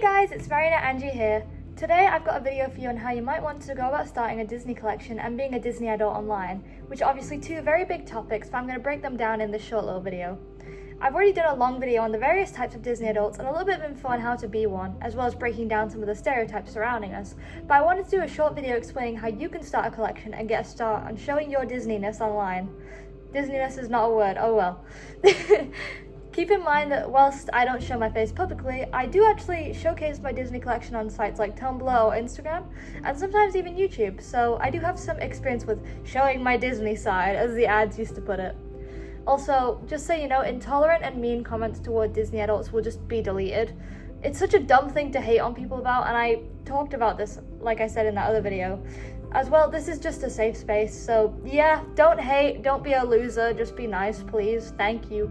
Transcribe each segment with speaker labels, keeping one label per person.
Speaker 1: guys, it's MarionetteAngie here. Today I've got a video for you on how you might want to go about starting a Disney collection and being a Disney adult online, which are obviously two very big topics, but I'm going to break them down in this short little video. I've already done a long video on the various types of Disney adults and a little bit of info on how to be one, as well as breaking down some of the stereotypes surrounding us, but I wanted to do a short video explaining how you can start a collection and get a start on showing your Disneyness online. Disneyness is not a word, oh well. Keep in mind that whilst I don't show my face publicly, I do actually showcase my Disney collection on sites like Tumblr or Instagram, and sometimes even YouTube, so I do have some experience with showing my Disney side, as the ads used to put it. Also, just so you know, intolerant and mean comments toward Disney adults will just be deleted. It's such a dumb thing to hate on people about, and I talked about this, like I said in that other video. As well, this is just a safe space, so yeah, don't hate, don't be a loser, just be nice, please, thank you.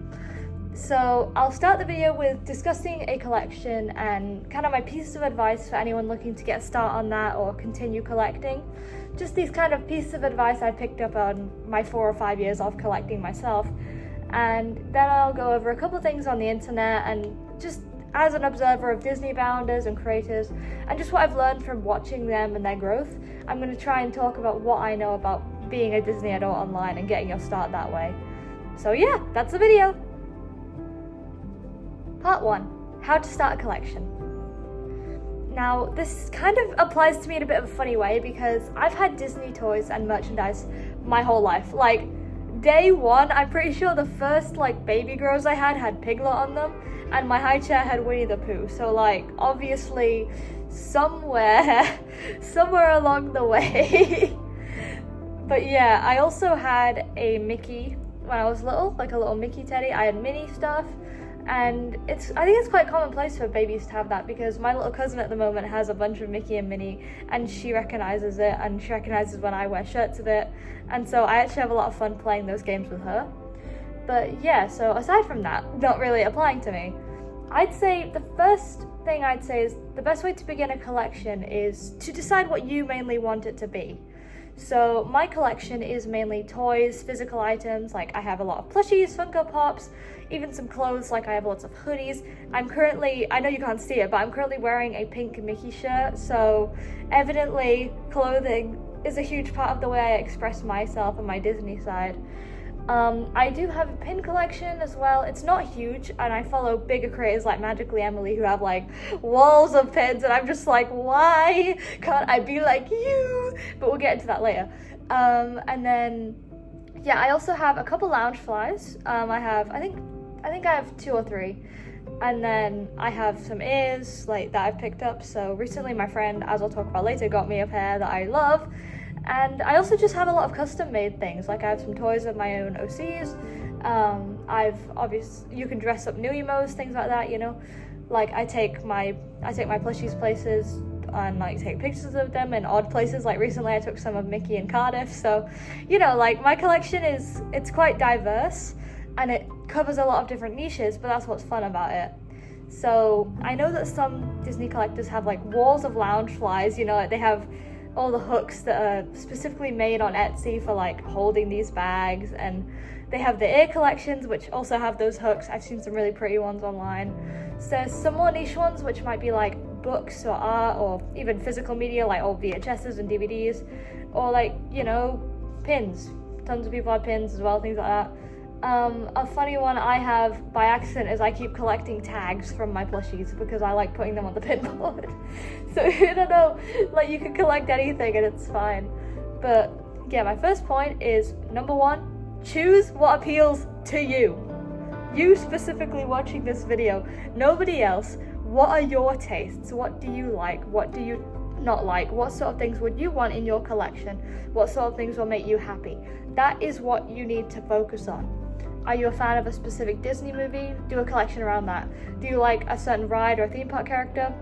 Speaker 1: So I'll start the video with discussing a collection and kind of my pieces of advice for anyone looking to get a start on that or continue collecting. Just these kind of pieces of advice I picked up on my 4 or 5 years of collecting myself. And then I'll go over a couple of things on the internet and just as an observer of Disney founders and creators and just what I've learned from watching them and their growth, I'm going to try and talk about what I know about being a Disney adult online and getting your start that way. So yeah, that's the video. Part 1. How to start a collection. Now, this kind of applies to me in a bit of a funny way because I've had Disney toys and merchandise my whole life. Like, day one, I'm pretty sure the first, baby grows I had Piglet on them, and my high chair had Winnie the Pooh. So, obviously, somewhere along the way. But yeah, I also had a Mickey when I was little, like a little Mickey teddy. I had Minnie stuff. And I think it's quite commonplace for babies to have that because my little cousin at the moment has a bunch of Mickey and Minnie and she recognizes it and she recognizes when I wear shirts of it, and so I actually have a lot of fun playing those games with her. But yeah, so aside from that, not really applying to me, I'd say the first thing I'd say is the best way to begin a collection is to decide what you mainly want it to be. So my collection is mainly toys, physical items, like I have a lot of plushies, Funko Pops, even some clothes, like I have lots of hoodies. I know you can't see it, but I'm currently wearing a pink Mickey shirt, so evidently clothing is a huge part of the way I express myself and my Disney side. I do have a pin collection as well. It's not huge, and I follow bigger creators like Magically Emily who have walls of pins, and I'm just like, why can't I be like you? But we'll get into that later. And then, yeah, I also have a couple lounge flies. I think I have 2 or 3. And then I have some ears that I've picked up. So recently my friend, as I'll talk about later, got me a pair that I love. And I also just have a lot of custom made things, I have some toys of my own OCs, you can dress up new emos, things like that, I take my plushies places and take pictures of them in odd places, recently I took some of Mickey in Cardiff, so, my collection it's quite diverse, and it covers a lot of different niches, but that's what's fun about it. So, I know that some Disney collectors have walls of lounge flies, they have all the hooks that are specifically made on Etsy for holding these bags, and they have the ear collections which also have those hooks. I've seen some really pretty ones online. So there's some more niche ones which might be books or art or even physical media old VHSs and DVDs, or pins. Tons of people have pins as well, things like that. A funny one I have by accident is I keep collecting tags from my plushies because I like putting them on the pinboard. So I don't know, you can collect anything and it's fine. But yeah, my first point is, number 1, choose what appeals to you. You specifically watching this video, nobody else. What are your tastes? What do you like? What do you not like? What sort of things would you want in your collection? What sort of things will make you happy? That is what you need to focus on. Are you a fan of a specific Disney movie? Do a collection around that. Do you like a certain ride or a theme park character?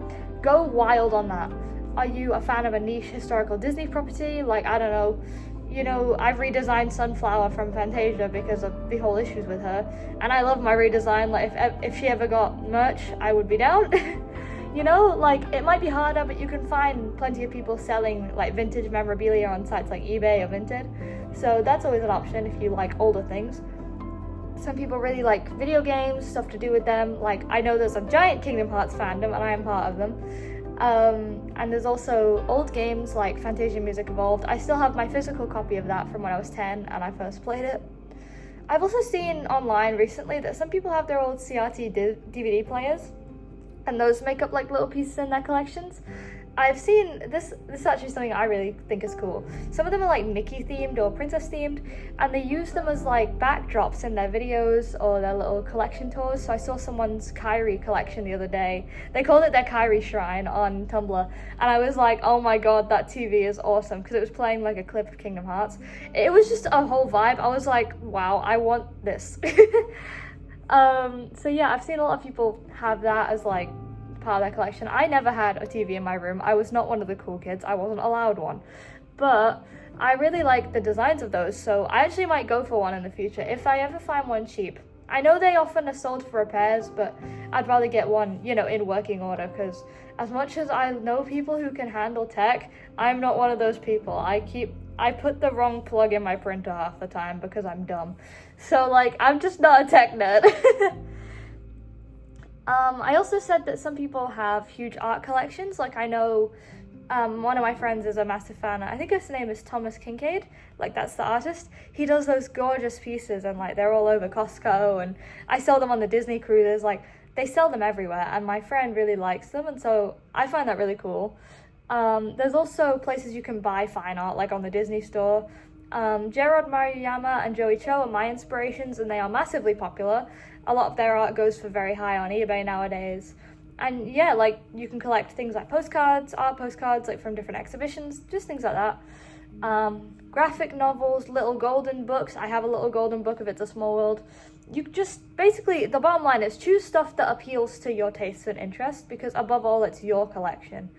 Speaker 1: Go wild on that. Are you a fan of a niche historical Disney property? I don't know, I've redesigned Sunflower from Fantasia because of the whole issues with her, and I love my redesign. If she ever got merch, I would be down. It might be harder, but you can find plenty of people selling vintage memorabilia on sites like eBay or Vinted, so that's always an option if you like older things. Some people really like video games, stuff to do with them. Like, I know there's a giant Kingdom Hearts fandom, and I am part of them. And there's also old games like Fantasia Music Evolved. I still have my physical copy of that from when I was 10 and I first played it. I've also seen online recently that some people have their old CRT DVD players, and those make up like little pieces in their collections. I've seen this is actually something I really think is cool. Some of them are like Mickey themed or princess themed, and they use them as like backdrops in their videos or their little collection tours. So I saw someone's Kairi collection the other day. They called it their Kairi shrine on Tumblr, and I was like, oh my god, that TV is awesome, because it was playing like a clip of Kingdom Hearts. It was just a whole vibe. I was like, wow, I want this. So yeah, I've seen a lot of people have that as like part of their collection. I never had a TV in my room. I was not one of the cool kids. I wasn't allowed one. But I really like the designs of those, so I actually might go for one in the future if I ever find one cheap. I know they often are sold for repairs, but I'd rather get one, you know, in working order, because as much as I know people who can handle tech, I'm not one of those people. I put the wrong plug in my printer half the time because I'm dumb. So like, I'm just not a tech nerd. I also said that some people have huge art collections. Like, I know one of my friends is a massive fan. I think his name is Thomas Kincaid. Like, that's the artist. He does those gorgeous pieces, and like, they're all over Costco, and I sell them on the Disney cruises. Like, they sell them everywhere, and my friend really likes them, and so I find that really cool. There's also places you can buy fine art, like on the Disney store. Gerard Maruyama and Joey Cho are my inspirations, and they are massively popular. A lot of their art goes for very high on eBay nowadays. And yeah, like, you can collect things like postcards, art postcards, like from different exhibitions, just things like that. Graphic novels, little golden books. I have a little golden book of It's a Small World. You just, basically, the bottom line is choose stuff that appeals to your tastes and interests, because above all, it's your collection.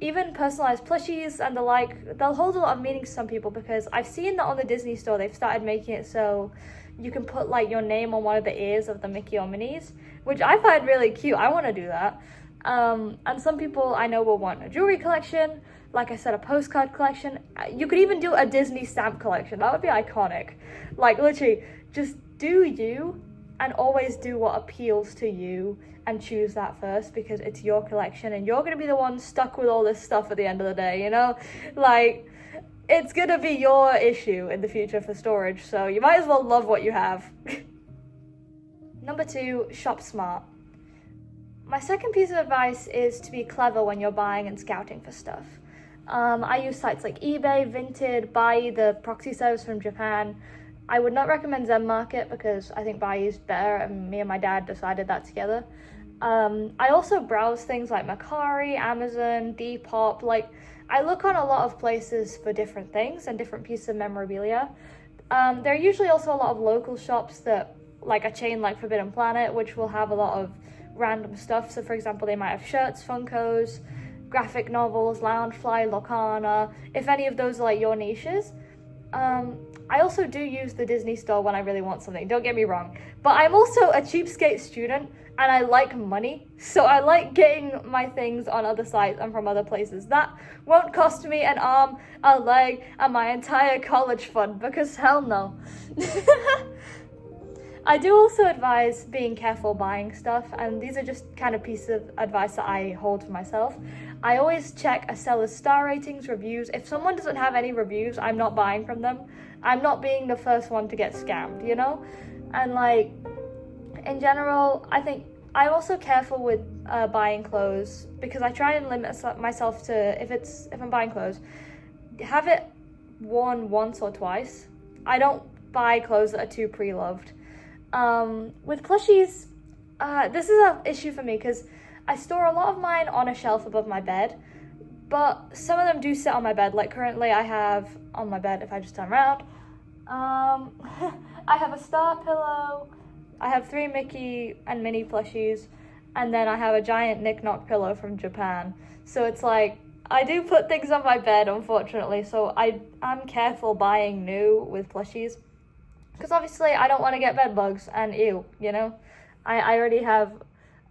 Speaker 1: Even personalized plushies and the like, they'll hold a lot of meaning to some people, because I've seen that on the Disney store they've started making it so you can put like your name on one of the ears of the Mickey or Minnie's, which I find really cute. I want to do that. And some people I know will want a jewelry collection, like I said, a postcard collection. You could even do a Disney stamp collection. That would be iconic. Like, literally, just do you, and always do what appeals to you, and choose that first, because it's your collection and you're going to be the one stuck with all this stuff at the end of the day, you know? Like, it's going to be your issue in the future for storage, so you might as well love what you have. Number 2, shop smart. My second piece of advice is to be clever when you're buying and scouting for stuff. I use sites like eBay, Vinted, Buy, the proxy service from Japan. I would not recommend Zen Market because I think Buy is better, and me and my dad decided that together. I also browse things like Mercari, Amazon, Depop. Like, I look on a lot of places for different things and different pieces of memorabilia. There are usually also a lot of local shops that, like a chain like Forbidden Planet, which will have a lot of random stuff. So for example, they might have shirts, Funkos, graphic novels, Loungefly, Locana, if any of those are like your niches. I also do use the Disney store when I really want something, don't get me wrong, but I'm also a cheapskate student and I like money, so I like getting my things on other sites and from other places. That won't cost me an arm, a leg, and my entire college fund, because hell no. I do also advise being careful buying stuff, and these are just kind of pieces of advice that I hold for myself. I always check a seller's star ratings, reviews. If someone doesn't have any reviews, I'm not buying from them. I'm not being the first one to get scammed, you know? And like, in general, I think I'm also careful with buying clothes, because I try and limit myself to, if I'm buying clothes, have it worn once or twice. I don't buy clothes that are too pre-loved. With plushies, this is an issue for me because I store a lot of mine on a shelf above my bed, but some of them do sit on my bed. Like currently I have on my bed, if I just turn around, I have a star pillow, I have 3 Mickey and Minnie plushies, and then I have a giant Nick Knock pillow from Japan. So it's like, I do put things on my bed, unfortunately, so I'm careful buying new with plushies. Because obviously I don't want to get bed bugs, and ew, you know? I already have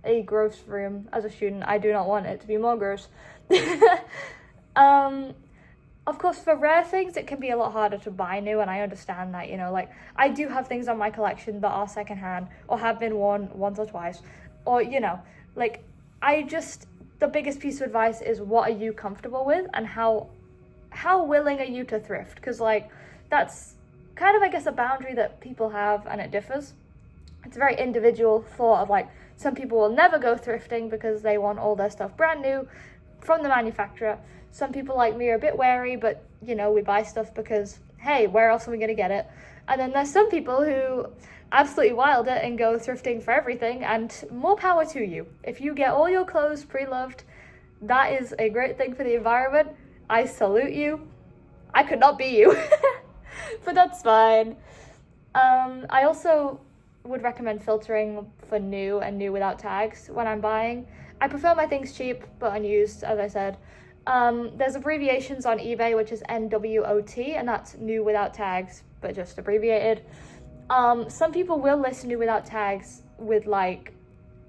Speaker 1: a gross room as a student. I do not want it to be more gross. Of course, for rare things, it can be a lot harder to buy new, and I understand that, like, I do have things on my collection that are secondhand or have been worn once or twice, or, like, the biggest piece of advice is, what are you comfortable with, and how willing are you to thrift? Because, like, that's kind of, I guess, a boundary that people have, and it differs. It's a very individual thought of, like, some people will never go thrifting because they want all their stuff brand new from the manufacturer. Some people like me are a bit wary, but, we buy stuff because, hey, where else are we going to get it? And then there's some people who absolutely wild it and go thrifting for everything, and more power to you. If you get all your clothes pre-loved, that is a great thing for the environment. I salute you. I could not be you, but that's fine. I also would recommend filtering for new and new without tags when I'm buying. I prefer my things cheap but unused, as I said. There's abbreviations on eBay, which is NWOT, and that's new without tags, but just abbreviated. Some people will list new without tags with, like,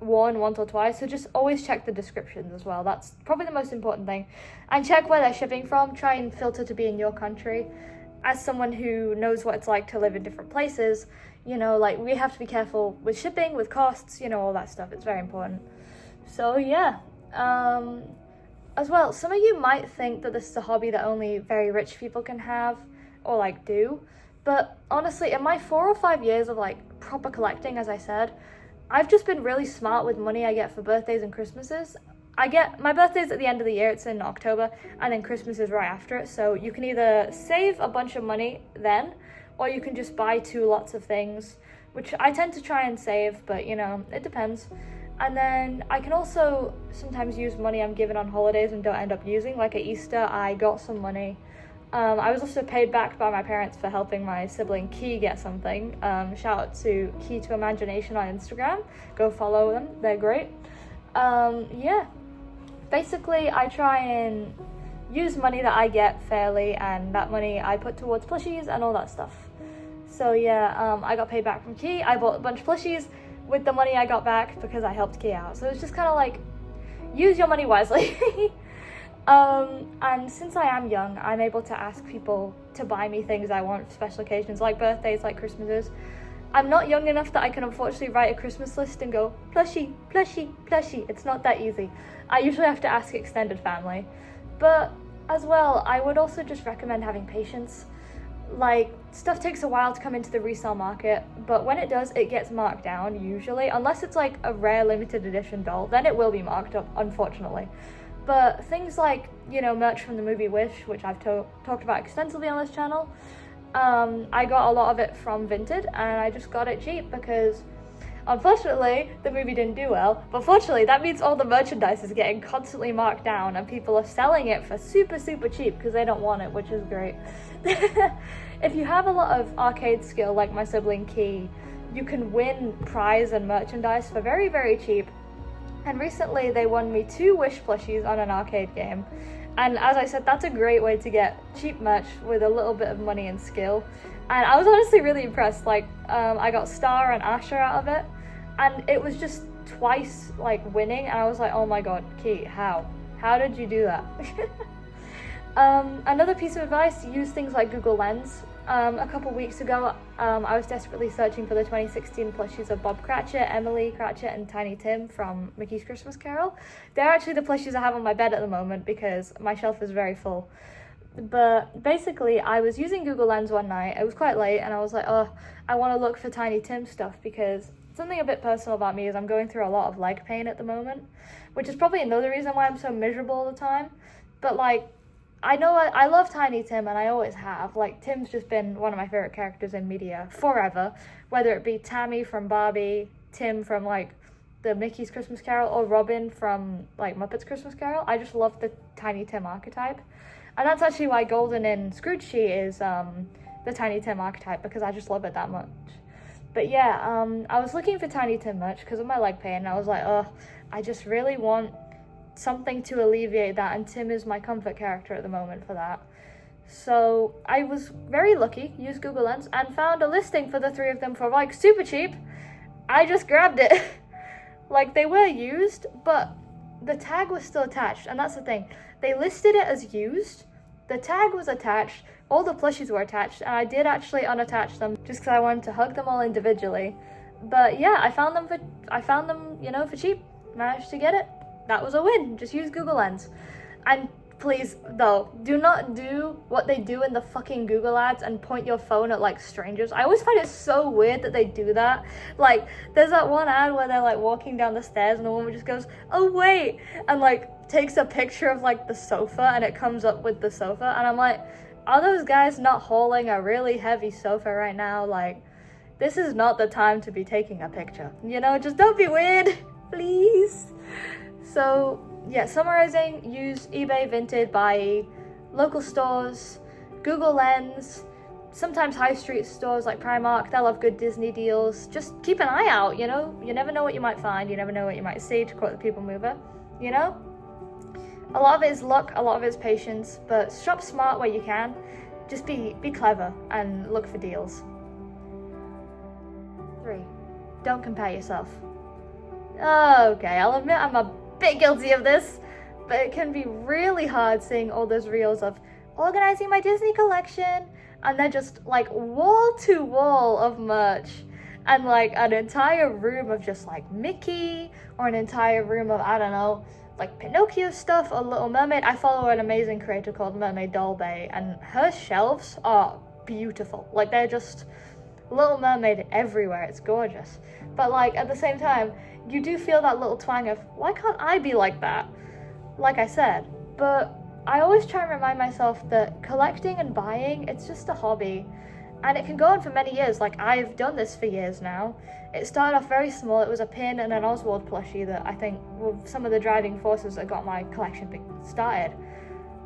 Speaker 1: worn once or twice, so just always check the descriptions as well. That's probably the most important thing. And check where they're shipping from. Try and filter to be in your country. As someone who knows what it's like to live in different places, like, we have to be careful with shipping, with costs, all that stuff. It's very important. So yeah. As well, some of you might think that this is a hobby that only very rich people can have or, like, do, but honestly, in my 4 or 5 years of, like, proper collecting, as I said, I've just been really smart with money I get for birthdays and Christmases. My birthday's at the end of the year, it's in October, and then Christmas is right after it, so you can either save a bunch of money then, or you can just buy 2 lots of things, which I tend to try and save, but, it depends. And then I can also sometimes use money I'm given on holidays and don't end up using. Like at Easter, I got some money. I was also paid back by my parents for helping my sibling Key get something. Shout out to Key to Imagination on Instagram. Go follow them, they're great. Yeah, basically I try and use money that I get fairly, and that money I put towards plushies and all that stuff. So yeah, I got paid back from Key. I bought a bunch of plushies with the money I got back because I helped Key out. So it's just kind of like, use your money wisely. And since I am young, I'm able to ask people to buy me things I want for special occasions, like birthdays, like Christmases. I'm not young enough that I can unfortunately write a Christmas list and go, plushie, plushie, plushie. It's not that easy. I usually have to ask extended family. But as well, I would also just recommend having patience. Like, stuff takes a while to come into the resale market, but when it does, it gets marked down, usually. Unless it's like a rare limited edition doll, then it will be marked up, unfortunately. But things like, merch from the movie Wish, which I've talked about extensively on this channel, I got a lot of it from Vinted, and I just got it cheap because, unfortunately, the movie didn't do well. But fortunately, that means all the merchandise is getting constantly marked down, and people are selling it for super, super cheap because they don't want it, which is great. If you have a lot of arcade skill, like my sibling Key, you can win prize and merchandise for very, very cheap. And recently they won me 2 Wish plushies on an arcade game. And as I said, that's a great way to get cheap merch with a little bit of money and skill. And I was honestly really impressed. Like, I got Star and Asher out of it, and it was just twice, like, winning. And I was like, oh my god, Key, how did you do that? Another piece of advice, use things like Google Lens. A couple weeks ago, I was desperately searching for the 2016 plushies of Bob Cratchit, Emily Cratchit, and Tiny Tim from Mickey's Christmas Carol. They're actually the plushies I have on my bed at the moment because my shelf is very full. But basically, I was using Google Lens one night, it was quite late, and I was like, oh, I want to look for Tiny Tim stuff because something a bit personal about me is I'm going through a lot of leg pain at the moment, which is probably another reason why I'm so miserable all the time. But, like, I know I love Tiny Tim, and I always have. Like, Tim's just been one of my favorite characters in media forever, whether it be Tammy from Barbie, Tim from, like, the Mickey's Christmas Carol, or Robin from, like, Muppets Christmas Carol. I just love the Tiny Tim archetype, and that's actually why Golden in Scrooge She is the Tiny Tim archetype, because I just love it that much. But yeah, I was looking for Tiny Tim merch because of my leg pain, and I was like, oh, I just really want something to alleviate that, and Tim is my comfort character at the moment for that. So I was very lucky, used Google Lens, and found a listing for the 3 of them for, like, super cheap. I just grabbed it. Like, they were used, but the tag was still attached, and that's the thing. They listed it as used, the tag was attached, all the plushies were attached, and I did actually unattach them just because I wanted to hug them all individually. But yeah, I found them, you know, for cheap. Managed to get it. That was a win. Just use Google Lens. And please, though, do not do what they do in the fucking Google ads and point your phone at, like, strangers. I always find it so weird that they do that. Like, there's that one ad where they're, like, walking down the stairs and the woman just goes, oh, wait, and, like, takes a picture of, like, the sofa, and it comes up with the sofa. And I'm like, are those guys not hauling a really heavy sofa right now? Like, this is not the time to be taking a picture. You know, just don't be weird, please. So, yeah, summarizing, use eBay, Vinted, buy local stores, Google Lens, sometimes high street stores like Primark, they'll have good Disney deals. Just keep an eye out, you know? You never know what you might find, you never know what you might see, to quote the People Mover, you know? A lot of it is luck, a lot of it is patience, but shop smart where you can. Just be clever and look for deals. 3. Don't compare yourself. Okay, I'll admit I'm a bit guilty of this, but it can be really hard seeing all those reels of organizing my Disney collection, and they're just like wall to wall of merch, and like an entire room of just like Mickey, or an entire room of, I don't know, like Pinocchio stuff or Little Mermaid. I follow an amazing creator called Mermaid Doll Bay, and her shelves are beautiful. Like, they're just Little Mermaid everywhere. It's gorgeous. But like at the same time, you do feel that little twang of, why can't I be like that? Like I said. But I always try and remind myself that collecting and buying, it's just a hobby. And it can go on for many years. Like, I've done this for years now. It started off very small. It was a pin and an Oswald plushie that I think were some of the driving forces that got my collection started.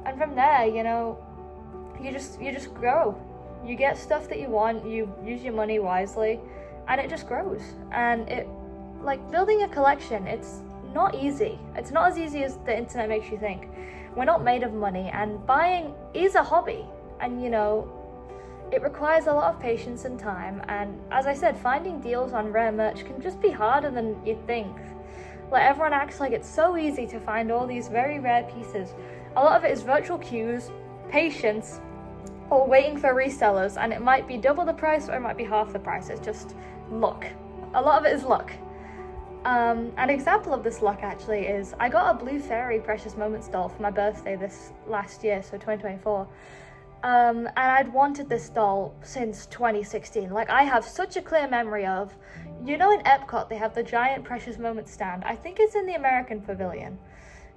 Speaker 1: And from there, you know, you just grow. You get stuff that you want, you use your money wisely, and it just grows. And it, like, building a collection, it's not easy. It's not as easy as the internet makes you think. We're not made of money, and buying is a hobby. And, you know, it requires a lot of patience and time, and as I said, finding deals on rare merch can just be harder than you'd think. Like, everyone acts like it's so easy to find all these very rare pieces. A lot of it is virtual queues, patience, or waiting for resellers, and it might be double the price or it might be half the price. It's just luck. A lot of it is luck. An example of this luck actually is I got a Blue Fairy Precious Moments doll for my birthday this last year, so 2024. And I'd wanted this doll since 2016. Like, I have such a clear memory of, you know, in Epcot they have the giant Precious Moments stand. I think it's in the American Pavilion,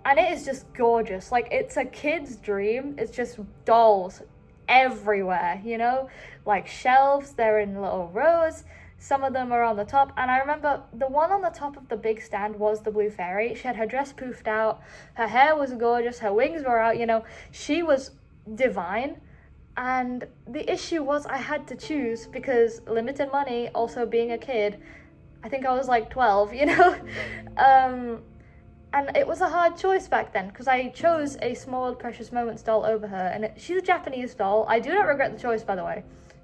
Speaker 1: and it is just gorgeous. Like, it's a kid's dream. It's just dolls everywhere, you know, like shelves, they're in little rows, some of them are on the top. And I remember the one on the top of the big stand was the Blue Fairy. She had her dress poofed out, her hair was gorgeous, her wings were out, you know, she was divine. And the issue was I had to choose, because limited money, also being a kid, I think I was like 12, you know, and it was a hard choice back then, because I chose a small Precious Moments doll over her, and she's a Japanese doll. I do not regret the choice, by the way.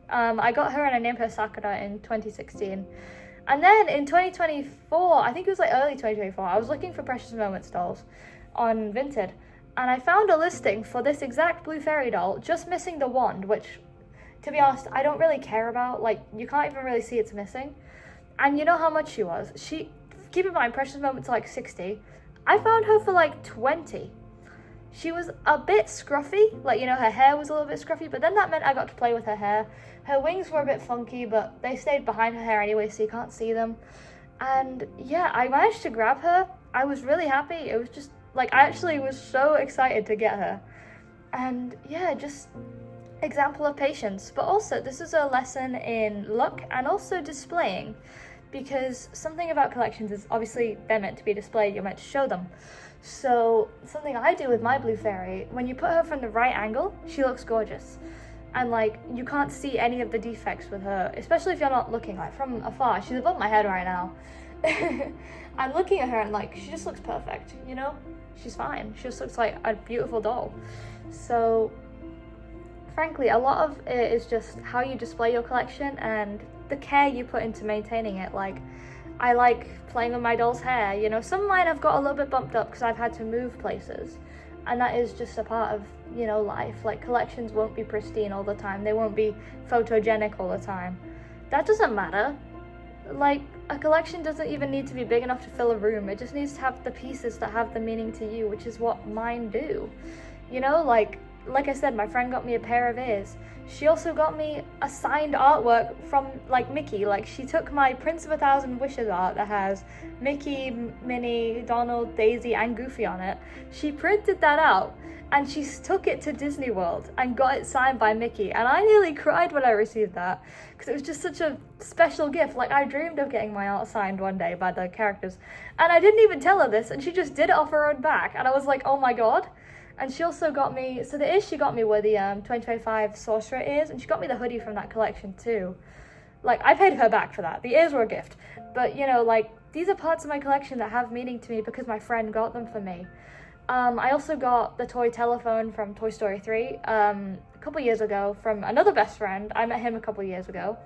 Speaker 1: I got her and I named her Sakura in 2016. And then in 2024, I think it was like early 2024, I was looking for Precious Moments dolls on Vinted, and I found a listing for this exact Blue Fairy doll, just missing the wand, which, to be honest, I don't really care about. Like, you can't even really see it's missing. And you know how much she was? Keep in mind, Precious Moments are like 60. I found her for like 20. She was a bit scruffy, like, you know, her hair was a little bit scruffy, but then that meant I got to play with her hair. Her wings were a bit funky, but they stayed behind her hair anyway, so you can't see them. And yeah, I managed to grab her. I was really happy. It was just, like, I actually was so excited to get her. And yeah, just example of patience. But also, this is a lesson in luck and also displaying. Because something about collections is, obviously, they're meant to be displayed, you're meant to show them. So something I do with my Blue Fairy, when you put her from the right angle, she looks gorgeous. And like, you can't see any of the defects with her, especially if you're not looking, like, from afar. She's above my head right now. I'm looking at her and like, she just looks perfect, you know? She's fine. She just looks like a beautiful doll. So frankly, a lot of it is just how you display your collection and the care you put into maintaining it. Like, I like playing with my doll's hair, you know. Some of mine have got a little bit bumped up because I've had to move places, and that is just a part of, you know, life. Like, collections won't be pristine all the time, they won't be photogenic all the time. That doesn't matter. Like, a collection doesn't even need to be big enough to fill a room. It just needs to have the pieces that have the meaning to you, which is what mine do. You know, like I said, my friend got me a pair of ears. She also got me a signed artwork from, like, Mickey. Like, she took my Prince of a Thousand Wishes art that has Mickey, Minnie, Donald, Daisy, and Goofy on it. She printed that out, and she took it to Disney World and got it signed by Mickey. And I nearly cried when I received that, because it was just such a special gift. Like, I dreamed of getting my art signed one day by the characters, and I didn't even tell her this, and she just did it off her own back. And I was like, oh my god. And she also got me, so the ears she got me were the 2025 Sorcerer ears, and she got me the hoodie from that collection too. Like, I paid her back for that. The ears were a gift. But, you know, like, these are parts of my collection that have meaning to me because my friend got them for me. I also got the toy telephone from Toy Story 3 a couple years ago from another best friend. I met him a couple years ago.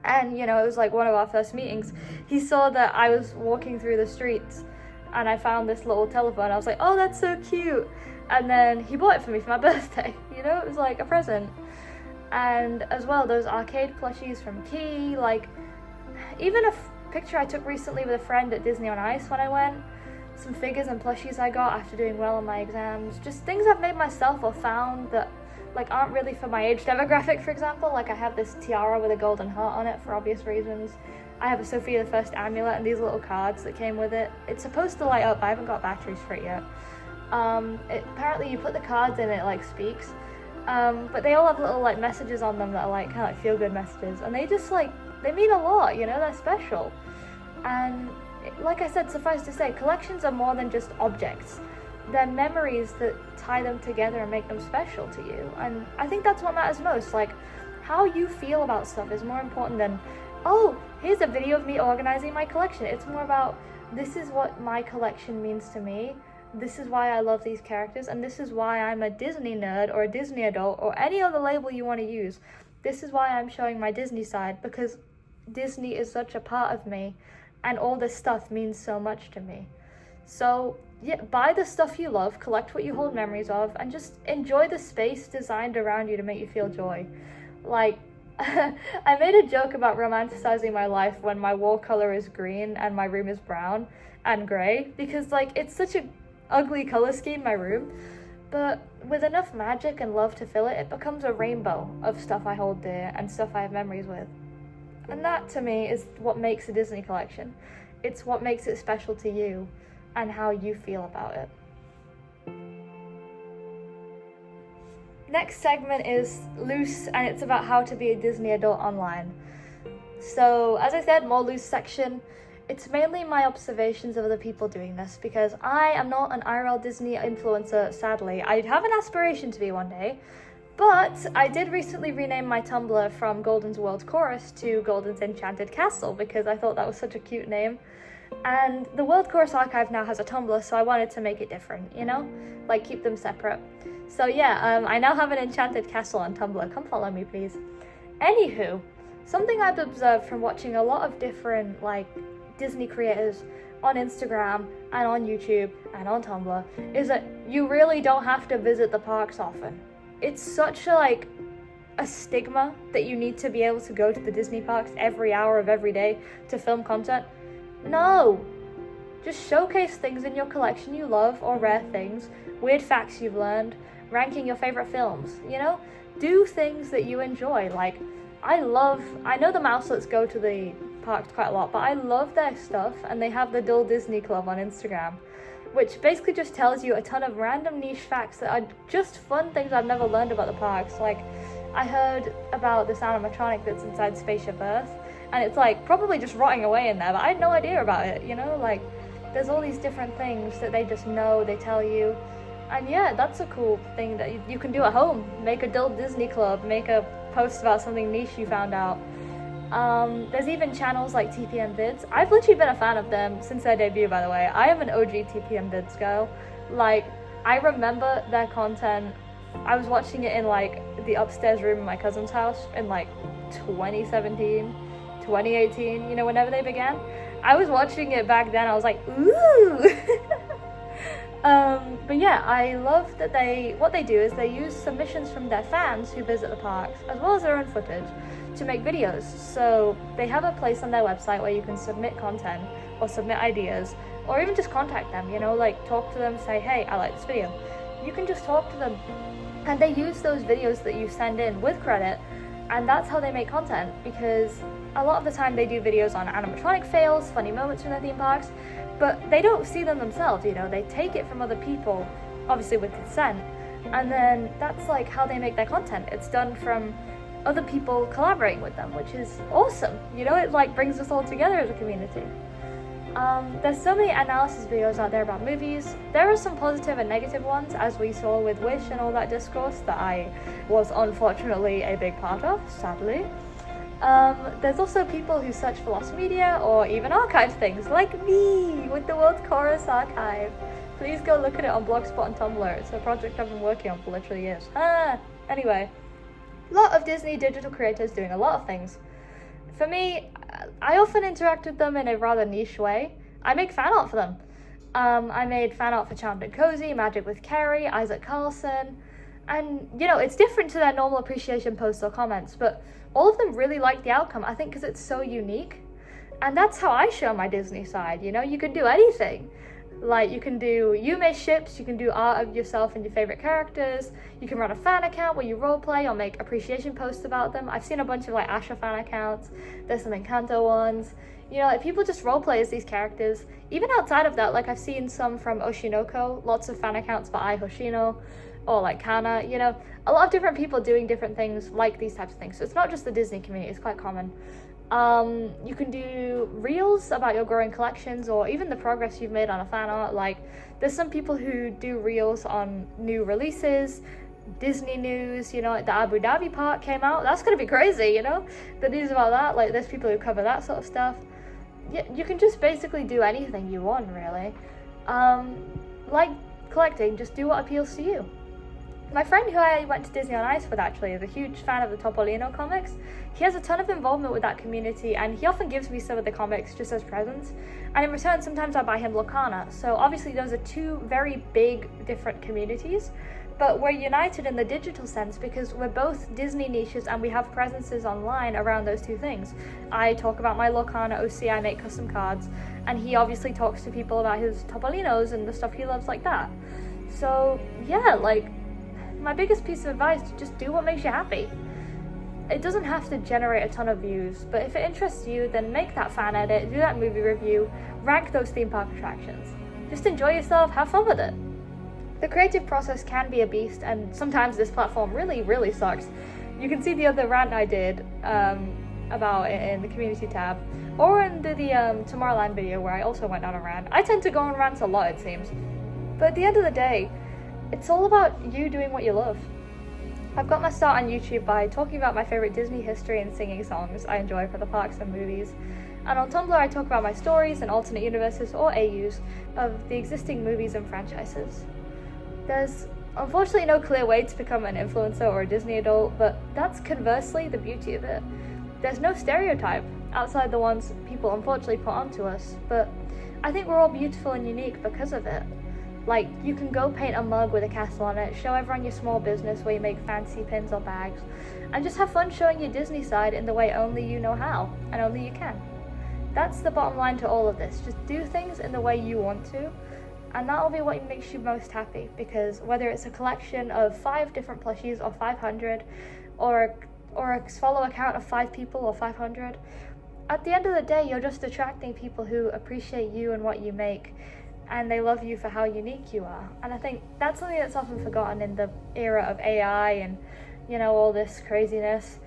Speaker 1: And, you know, it was like one of our first meetings. He saw that I was walking through the streets and I found this little telephone. I was like, oh, that's so cute. And then he bought it for me for my birthday. You know, it was like a present. And as well, those arcade plushies from Key, like, even a picture I took recently with a friend at Disney on Ice when I went, some figures and plushies I got after doing well on my exams, just things I've made myself or found that, like, aren't really for my age demographic. For example, like, I have this tiara with a golden heart on it for obvious reasons. I have a Sophia the First amulet and these little cards that came with it. It's supposed to light up, I haven't got batteries for it yet. Apparently you put the cards in, it like speaks, but they all have little like messages on them that are like kind of like feel-good messages, and they just like, they mean a lot, you know, they're special. And like I said, suffice to say, collections are more than just objects. They're memories that tie them together and make them special to you, and I think that's what matters most. Like, how you feel about stuff is more important than, oh, here's a video of me organizing my collection. It's more about, this is what my collection means to me. This is why I love these characters, and this is why I'm a Disney nerd or a Disney adult or any other label you want to use. This is why I'm showing my Disney side, because Disney is such a part of me and all this stuff means so much to me. So yeah, buy the stuff you love, collect what you hold memories of, and just enjoy the space designed around you to make you feel joy. Like, I made a joke about romanticizing my life when my wall color is green and my room is brown and grey, because like, it's such a ugly color scheme, my room, but with enough magic and love to fill it, it becomes a rainbow of stuff I hold dear and stuff I have memories with. And that to me is what makes a Disney collection. It's what makes it special to you and how you feel about it. Next segment is loose, and it's about how to be a Disney adult online. So as I said, more loose section. It's mainly my observations of other people doing this, because I am not an IRL Disney influencer, sadly. I have an aspiration to be one day, but I did recently rename my Tumblr from Golden's World Chorus to Golden's Enchanted Castle, because I thought that was such a cute name. And the World Chorus Archive now has a Tumblr, so I wanted to make it different, you know? Like, keep them separate. So yeah, I now have an Enchanted Castle on Tumblr. Come follow me, please. Anywho, something I've observed from watching a lot of different, like, Disney creators on Instagram and on YouTube and on Tumblr is that you really don't have to visit the parks often. It's such a stigma that you need to be able to go to the Disney parks every hour of every day to film content. No! Just showcase things in your collection you love, or rare things, weird facts you've learned, ranking your favorite films, you know? Do things that you enjoy. Like, I know the Mouselets go to the parks quite a lot, but I love their stuff, and they have the Dull Disney Club on Instagram, which basically just tells you a ton of random niche facts that are just fun things I've never learned about the parks. Like, I heard about this animatronic that's inside Spaceship Earth, and it's like probably just rotting away in there, but I had no idea about it, you know? Like, there's all these different things that they just know, they tell you. And yeah, that's a cool thing that you can do at home. Make a Dull Disney Club, make a post about something niche you found out. There's even channels like TPM Vids. I've literally been a fan of them since their debut, by the way. I am an OG TPM Vids girl. Like, I remember their content. I was watching it in like the upstairs room in my cousin's house in like 2017, 2018, you know, whenever they began. I was watching it back then, I was like, ooh! But yeah, I love that what they do is they use submissions from their fans who visit the parks, as well as their own footage, to make videos. So they have a place on their website where you can submit content or submit ideas, or even just contact them, like talk to them, say, hey, I like this video. You can just talk to them, and they use those videos that you send in with credit, and that's how they make content, because a lot of the time they do videos on animatronic fails, funny moments from their theme parks, but they don't see them themselves, they take it from other people, obviously with consent, and then that's like how they make their content. It's done from other people collaborating with them, which is awesome. It like brings us all together as a community. There's so many analysis videos out there about movies. There are some positive and negative ones, as we saw with Wish and all that discourse that I was unfortunately a big part of, sadly. There's also people who search for lost media or even archive things, like me with the World Chorus Archive. Please go look at it on Blogspot and Tumblr. It's a project I've been working on for literally years. Anyway, a lot of Disney digital creators doing a lot of things. For me, I often interact with them in a rather niche way. I make fan art for them. I made fan art for Charmed and Cozy, Magic with Carrie, Isaac Carlson, and it's different to their normal appreciation posts or comments, but all of them really like the outcome, I think, because it's so unique. And that's how I show my Disney side. You can do anything. Like, you can do Yume ships, you can do art of yourself and your favorite characters, you can run a fan account where you roleplay or make appreciation posts about them. I've seen a bunch of like Asha fan accounts, there's some Encanto ones, like people just roleplay as these characters. Even outside of that, like I've seen some from Oshinoko, lots of fan accounts for Ai Hoshino, or like Kana, a lot of different people doing different things like these types of things. So it's not just the Disney community, it's quite common. You can do reels about your growing collections or even the progress you've made on a fan art. Like, there's some people who do reels on new releases, Disney news, like the Abu Dhabi park came out. That's gonna be crazy, the news about that. Like, there's people who cover that sort of stuff. Yeah, you can just basically do anything you want, really. Like collecting, just do what appeals to you. My friend who I went to Disney on Ice with actually is a huge fan of the Topolino comics. He has a ton of involvement with that community, and he often gives me some of the comics just as presents. And in return, sometimes I buy him Locana. So obviously those are two very big, different communities, but we're united in the digital sense because we're both Disney niches and we have presences online around those two things. I talk about my Locana OC, I make custom cards, and he obviously talks to people about his Topolinos and the stuff he loves like that. So yeah, like, my biggest piece of advice is just do what makes you happy. It doesn't have to generate a ton of views, but if it interests you, then make that fan edit, do that movie review, rank those theme park attractions. Just enjoy yourself, have fun with it. The creative process can be a beast, and sometimes this platform really, really sucks. You can see the other rant I did about it in the community tab, or in the Tomorrowland video where I also went on a rant. I tend to go on rants a lot, it seems. But at the end of the day, it's all about you doing what you love. I've got my start on YouTube by talking about my favorite Disney history and singing songs I enjoy for the parks and movies. And on Tumblr I talk about my stories and alternate universes or AUs of the existing movies and franchises. There's unfortunately no clear way to become an influencer or a Disney adult, but that's conversely the beauty of it. There's no stereotype outside the ones people unfortunately put onto us, but I think we're all beautiful and unique because of it. Like, you can go paint a mug with a castle on it, show everyone your small business where you make fancy pins or bags, and just have fun showing your Disney side in the way only you know how, and only you can. That's the bottom line to all of this. Just do things in the way you want to, and that'll be what makes you most happy, because whether it's a collection of 5 different plushies or 500, or a follow account of 5 people or 500, at the end of the day, you're just attracting people who appreciate you and what you make, and they love you for how unique you are. And I think that's something that's often forgotten in the era of AI and, all this craziness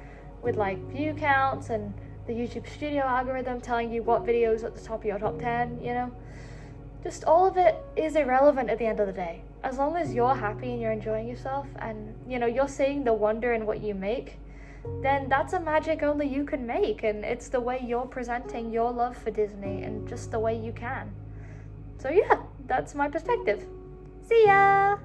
Speaker 1: with like view counts and the YouTube studio algorithm telling you what videos at the top of your top 10, Just all of it is irrelevant at the end of the day. As long as you're happy and you're enjoying yourself and, you're seeing the wonder in what you make, then that's a magic only you can make, and it's the way you're presenting your love for Disney and just the way you can. So yeah, that's my perspective. See ya!